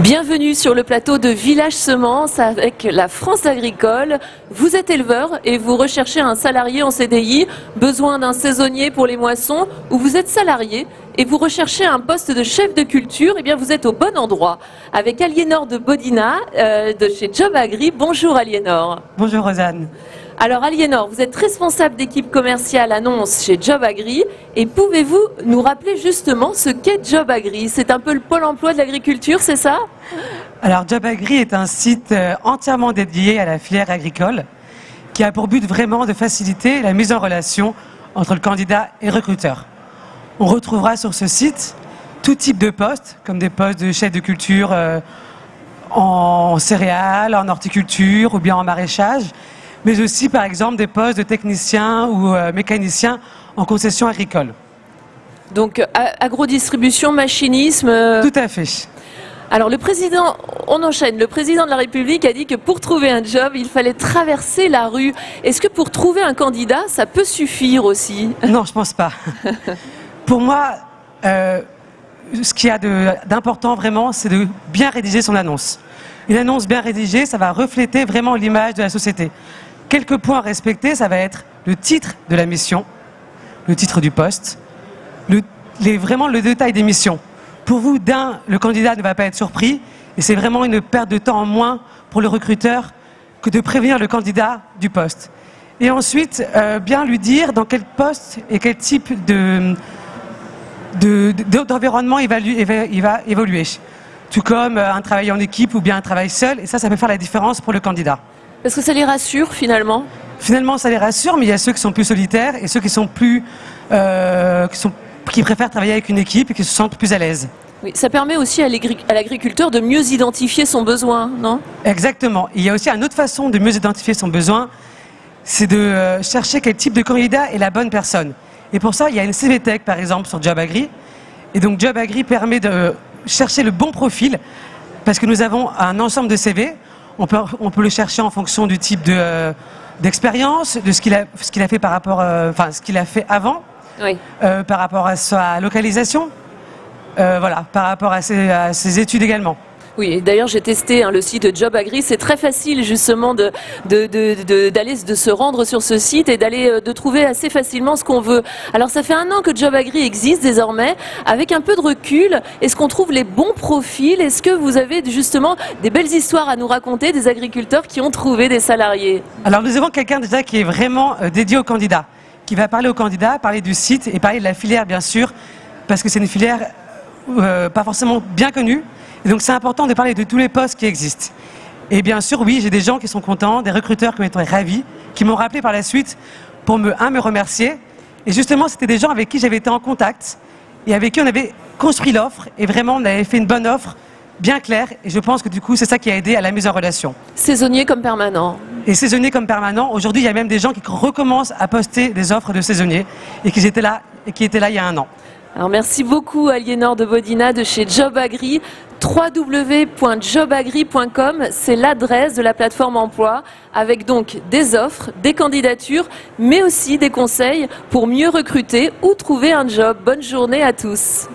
Bienvenue sur le plateau de Village Semences avec la France agricole. Vous êtes éleveur et vous recherchez un salarié en CDI, besoin d'un saisonnier pour les moissons, ou vous êtes salarié et vous recherchez un poste de chef de culture, eh bien vous êtes au bon endroit. Avec Aliénor de Bodina de chez Job Agri. Bonjour Aliénor. Bonjour Rosanne. Alors Aliénor, vous êtes responsable d'équipe commerciale annonce chez Job Agri et pouvez-vous nous rappeler justement ce qu'est Job Agri? C'est un peu le pôle emploi de l'agriculture, c'est ça? Alors Job Agri est un site entièrement dédié à la filière agricole qui a pour but vraiment de faciliter la mise en relation entre le candidat et le recruteur. On retrouvera sur ce site tout type de postes, comme des postes de chef de culture en céréales, en horticulture ou bien en maraîchage, mais aussi par exemple des postes de technicien ou mécanicien en concession agricole. Donc agrodistribution, machinisme. Tout à fait. Alors le président, on enchaîne, le président de la République a dit que pour trouver un job, il fallait traverser la rue. Est-ce que pour trouver un candidat, ça peut suffire aussi? Non, je pense pas. Pour moi, ce qu'il y a d'important vraiment, c'est de bien rédiger son annonce. Une annonce bien rédigée, ça va refléter vraiment l'image de la société. Quelques points à respecter, ça va être le titre de la mission, le titre du poste, vraiment le détail des missions. Pour vous, le candidat ne va pas être surpris et c'est vraiment une perte de temps en moins pour le recruteur que de prévenir le candidat du poste. Et ensuite, bien lui dire dans quel poste et quel type d'environnement il va évoluer. Tout comme un travail en équipe ou bien un travail seul, et ça peut faire la différence pour le candidat. Est-ce que ça les rassure finalement? Finalement, ça les rassure, mais il y a ceux qui sont plus solitaires et ceux qui sont plus, qui préfèrent travailler avec une équipe et qui se sentent plus à l'aise. Oui, ça permet aussi à l'agriculteur de mieux identifier son besoin, non? Exactement. Il y a aussi une autre façon de mieux identifier son besoin, c'est de chercher quel type de candidat est la bonne personne. Et pour ça, il y a une CVTech par exemple sur Job Agri. Et donc Job Agri permet de chercher le bon profil, parce que nous avons un ensemble de CV. On peut le chercher en fonction du type d'expérience, de ce qu'il a fait par rapport, ce qu'il a fait avant, oui. Par rapport à sa localisation, voilà, par rapport à ses études également. Oui, d'ailleurs j'ai testé le site de Job Agri, c'est très facile justement de se rendre sur ce site et de trouver assez facilement ce qu'on veut. Alors ça fait 1 an que Job Agri existe désormais, avec un peu de recul, est-ce qu'on trouve les bons profils? Est-ce que vous avez justement des belles histoires à nous raconter, des agriculteurs qui ont trouvé des salariés? Alors nous avons quelqu'un déjà qui est vraiment dédié aux candidats, qui va parler aux candidats, parler du site et parler de la filière bien sûr, parce que c'est une filière pas forcément bien connue. Et donc c'est important de parler de tous les postes qui existent. Et bien sûr, oui, j'ai des gens qui sont contents, des recruteurs qui m'ont été ravis, qui m'ont rappelé par la suite pour me remercier. Et justement, c'était des gens avec qui j'avais été en contact et avec qui on avait construit l'offre. Et vraiment, on avait fait une bonne offre, bien claire. Et je pense que du coup, c'est ça qui a aidé à la mise en relation. Saisonnier comme permanent. Et saisonnier comme permanent. Aujourd'hui, il y a même des gens qui recommencent à poster des offres de saisonniers et qui étaient là il y a 1 an. Alors merci beaucoup Aliénor de Bodina de chez Job Agri. www.jobagri.com, c'est l'adresse de la plateforme emploi avec donc des offres, des candidatures, mais aussi des conseils pour mieux recruter ou trouver un job. Bonne journée à tous.